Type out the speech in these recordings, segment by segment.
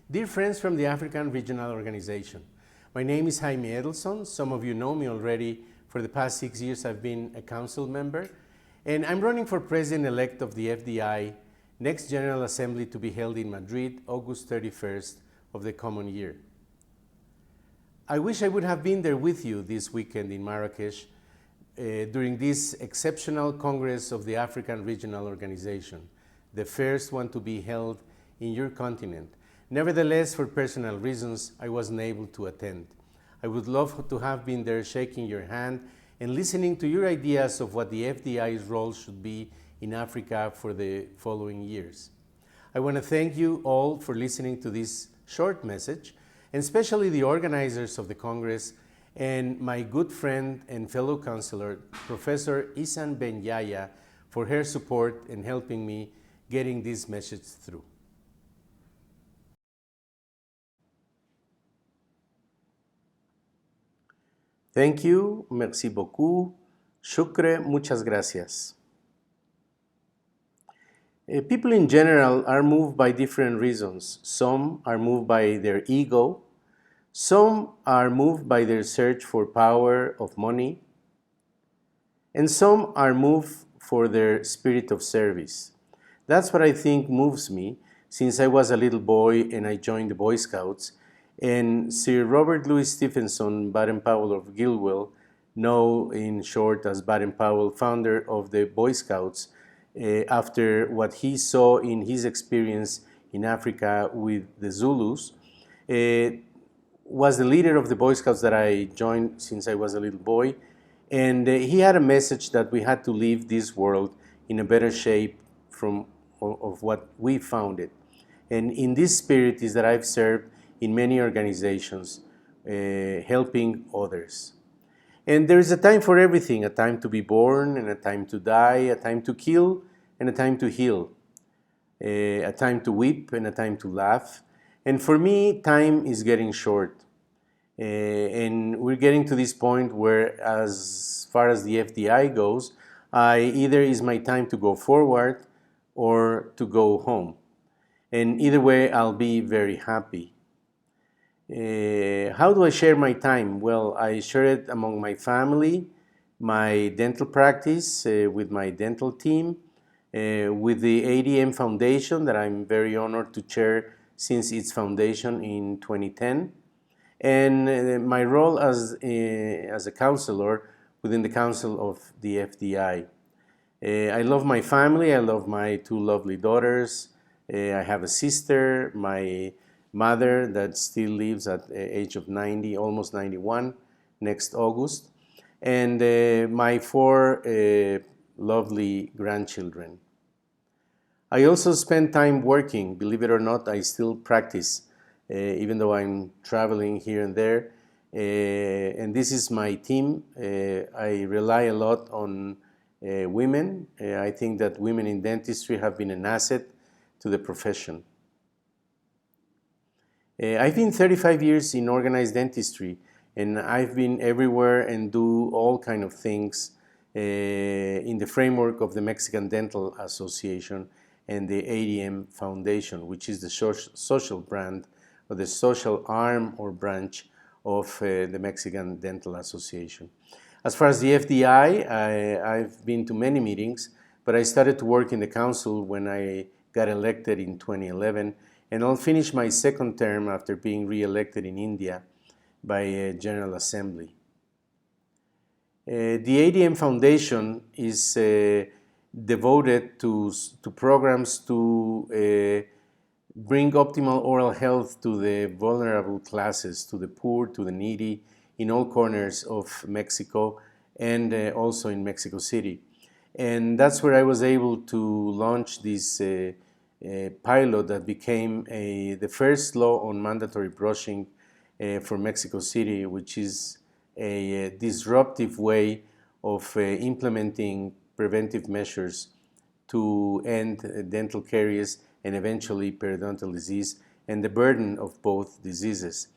Dear friends from the African Regional Organization, my name is Jaime Edelson. Some of you know me already. For the past 6 years, I've been a council member, and I'm running for president-elect of the FDI next General Assembly to be held in Madrid, August 31st of the common year. I wish I would have been there with you this weekend in Marrakesh during this exceptional Congress of the African Regional Organization, the first one to be held in your continent. Nevertheless, for personal reasons, I wasn't able to attend. I would love to have been there shaking your hand and listening to your ideas of what the FDI's role should be in Africa for the following years. I want to thank you all for listening to this short message, and especially the organizers of the Congress and my good friend and fellow counselor, Professor Isan Benyaya, for her support and helping me getting this message through. Thank you, merci beaucoup, shukre, muchas gracias. People in general are moved by different reasons. Some are moved by their ego. Some are moved by their search for power of money. And some are moved for their spirit of service. That's what I think moves me since I was a little boy and I joined the Boy Scouts. And Sir Robert Louis Stevenson Baden-Powell of Gilwell, known in short as Baden-Powell, founder of the Boy Scouts, after what he saw in his experience in Africa with the Zulus, was the leader of the Boy Scouts that I joined since I was a little boy. And he had a message that we had to leave this world in a better shape of what we found it. And in this spirit is that I've served in many organizations, helping others. And there is a time for everything, a time to be born and a time to die, a time to kill and a time to heal, a time to weep and a time to laugh. And for me, time is getting short. And we're getting to this point where, as far as the FDI goes, either is my time to go forward or to go home. And either way, I'll be very happy. How do I share my time? Well, I share it among my family, my dental practice with my dental team, with the ADM Foundation that I'm very honored to chair since its foundation in 2010, and my role as a counselor within the Council of the FDI. I love my family. I love my two lovely daughters. I have a sister, my mother that still lives at the age of 90, almost 91, next August, and my four lovely grandchildren. I also spend time working. Believe it or not, I still practice, even though I'm traveling here and there. And this is my team. I rely a lot on women. I think that women in dentistry have been an asset to the profession. I've been 35 years in organized dentistry, and I've been everywhere and do all kind of things in the framework of the Mexican Dental Association and the ADM Foundation, which is the social brand or the social arm or branch of the Mexican Dental Association. As far as the FDI, I've been to many meetings, but I started to work in the council when I got elected in 2011, and I'll finish my second term after being re-elected in India by a General Assembly. The ADM Foundation is devoted to programs to bring optimal oral health to the vulnerable classes, to the poor, to the needy, in all corners of Mexico and also in Mexico City. And that's where I was able to launch this pilot that became the first law on mandatory brushing for Mexico City, which is a disruptive way of implementing preventive measures to end dental caries and eventually periodontal disease and the burden of both diseases.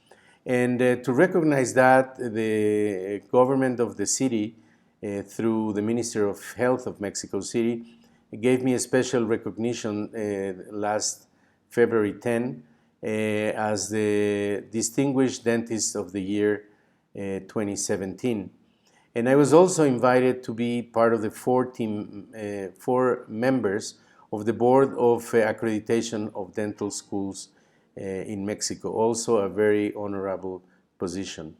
And to recognize that, the government of the city, through the Minister of Health of Mexico City, gave me a special recognition last February 10 as the Distinguished Dentist of the Year 2017. And I was also invited to be part of the four members of the Board of Accreditation of Dental Schools in Mexico, also a very honorable position.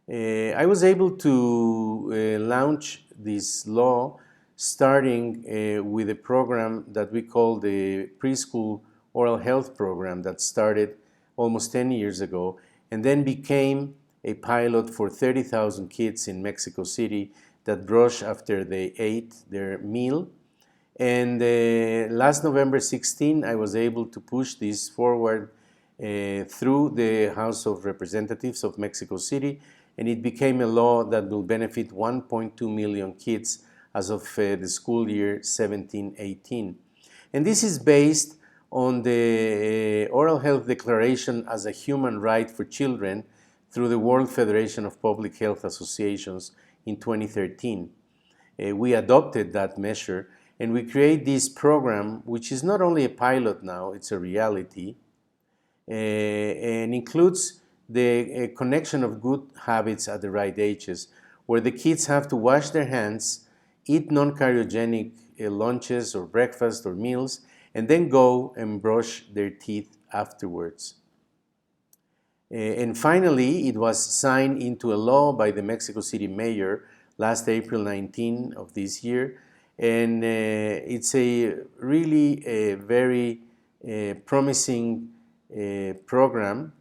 I was able to launch this law starting with a program that we call the Preschool Oral Health Program that started almost 10 years ago and then became a pilot for 30,000 kids in Mexico City that brush after they ate their meal. And last November 16, I was able to push this forward through the House of Representatives of Mexico City, and it became a law that will benefit 1.2 million kids as of the school year 17-18. And this is based on the Oral Health Declaration as a human right for children through the World Federation of Public Health Associations in 2013. We adopted that measure, and we create this program, which is not only a pilot now, it's a reality, and includes the connection of good habits at the right ages, where the kids have to wash their hands, eat non-cardiogenic lunches or breakfast or meals, and then go and brush their teeth afterwards. And finally, it was signed into a law by the Mexico City mayor last April 19 of this year, and it's a really very promising program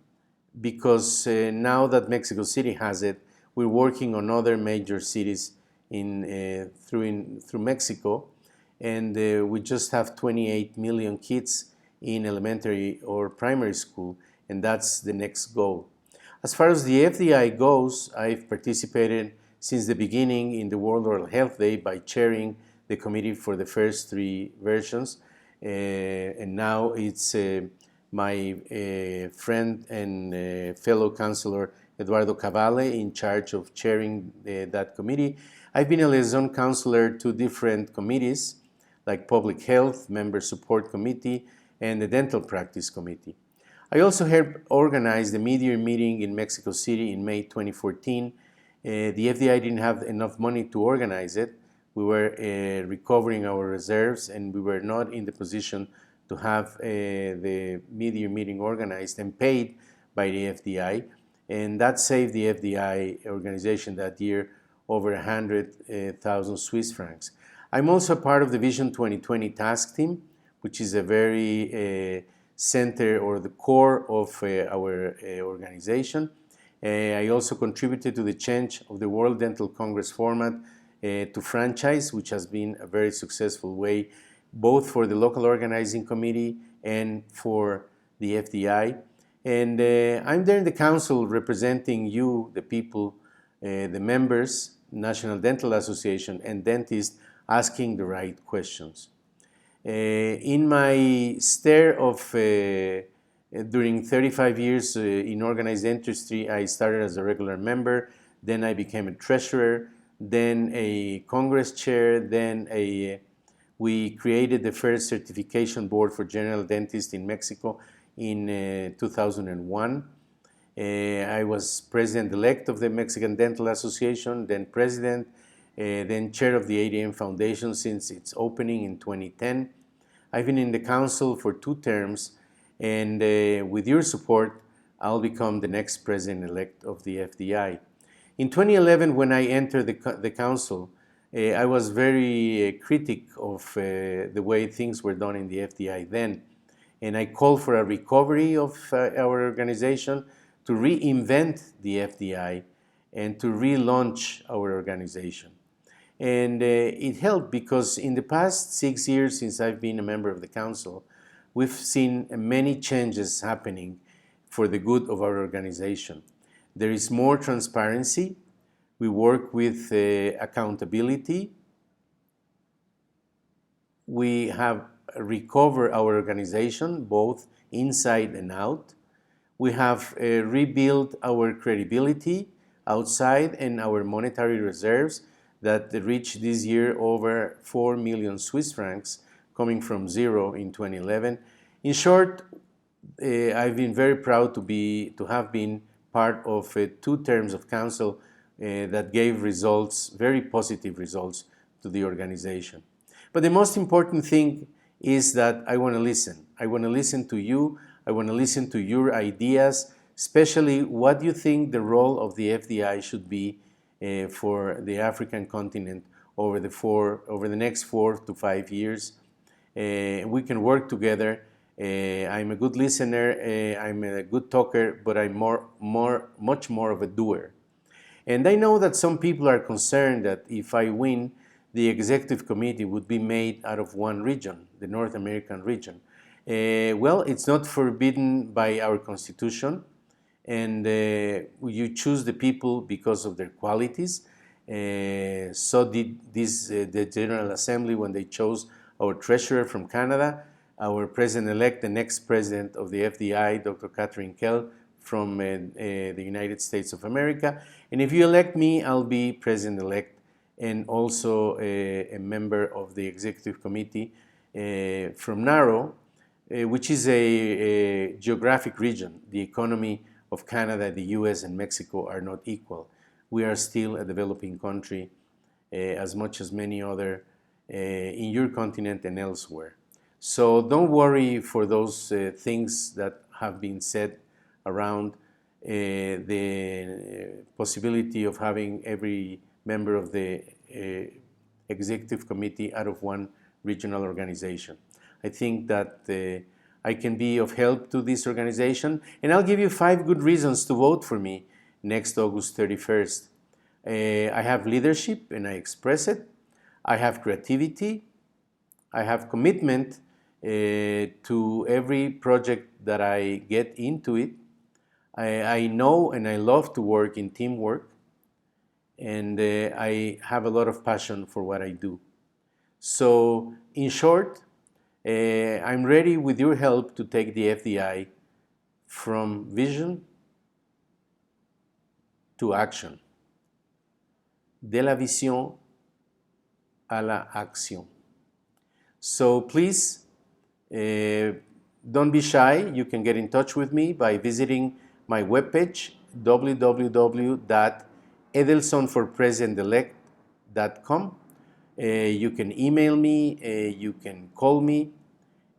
because now that Mexico City has it, we're working on other major cities through Mexico, and we just have 28 million kids in elementary or primary school, and that's the next goal. As far as the FDI goes, I've participated since the beginning in the World Oral Health Day by chairing the committee for the first three versions, and now it's my friend and fellow councilor Eduardo Cavale in charge of chairing that committee. I've been a liaison councilor to different committees like Public Health, Member Support Committee, and the Dental Practice Committee. I also helped organize the mid-year meeting in Mexico City in May 2014. The FDI didn't have enough money to organize it. We were recovering our reserves, and we were not in the position to have the mid-year meeting organized and paid by the FDI. And that saved the FDI organization that year over 100,000 Swiss francs. I'm also part of the Vision 2020 task team, which is a very center or the core of our organization. I also contributed to the change of the World Dental Congress format to franchise, which has been a very successful way both for the local organizing committee and for the FDI. And I'm there in the council representing you, the people, the members, National Dental Association, and dentists asking the right questions. In my stare of during 35 years in organized dentistry, I started as a regular member, then I became a treasurer, then a Congress chair, then we created the first certification board for general dentists in Mexico in 2001. I was president-elect of the Mexican Dental Association, then president, then chair of the ADM Foundation since its opening in 2010. I've been in the council for 2 terms, and with your support, I'll become the next president-elect of the FDI. In 2011, when I entered the council, I was very critic of the way things were done in the FDI then, and I called for a recovery of our organization, to reinvent the FDI, and to relaunch our organization. And it helped because in the past 6 years since I've been a member of the council, we've seen many changes happening for the good of our organization. There is more transparency. We work with accountability. We have recovered our organization both inside and out. We have rebuilt our credibility outside and our monetary reserves that reached this year over 4 million Swiss francs, coming from zero in 2011. In short, I've been very proud to have been part of 2 terms of council that gave results, very positive results to the organization. But the most important thing is that I want to listen. I want to listen to you. I want to listen to your ideas, especially what you think the role of the FDI should be for the African continent over the next 4 to 5 years. We can work together. I'm a good listener. I'm a good talker, but I'm much more of a doer. And I know that some people are concerned that if I win, the executive committee would be made out of one region, the North American region. Well, it's not forbidden by our constitution, and you choose the people because of their qualities. So did the General Assembly when they chose our treasurer from Canada, our president-elect, the next president of the FDI, Dr. Catherine Kell from the United States of America. And if you elect me, I'll be president-elect and also a member of the executive committee from ARO, which is a geographic region. The economy of Canada, the US, and Mexico are not equal. We are still a developing country as much as many other in your continent and elsewhere. So don't worry for those things that have been said around the possibility of having every member of the executive committee out of one regional organization. I think that I can be of help to this organization, and I'll give you 5 good reasons to vote for me next August 31st. I have leadership and I express it. I have creativity. I have commitment to every project that I get into it. I know and I love to work in teamwork, and I have a lot of passion for what I do. So, in short, I'm ready with your help to take the FDI from vision to action. De la visión a la acción. So please, don't be shy. You can get in touch with me by visiting my webpage, www.edelsonforpresidentelect.com. You can email me, you can call me,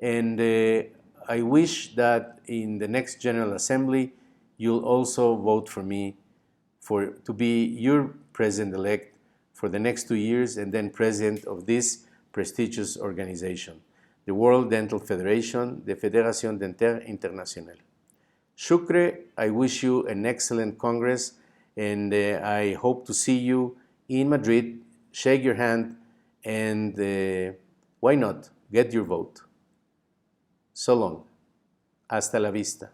and I wish that in the next General Assembly, you'll also vote for me to be your president-elect for the next 2 years and then president of this prestigious organization, the World Dental Federation, the Fédération Dentaire Internationale. Shukre, I wish you an excellent Congress, and I hope to see you in Madrid, shake your hand, and why not, get your vote. So long. Hasta la vista.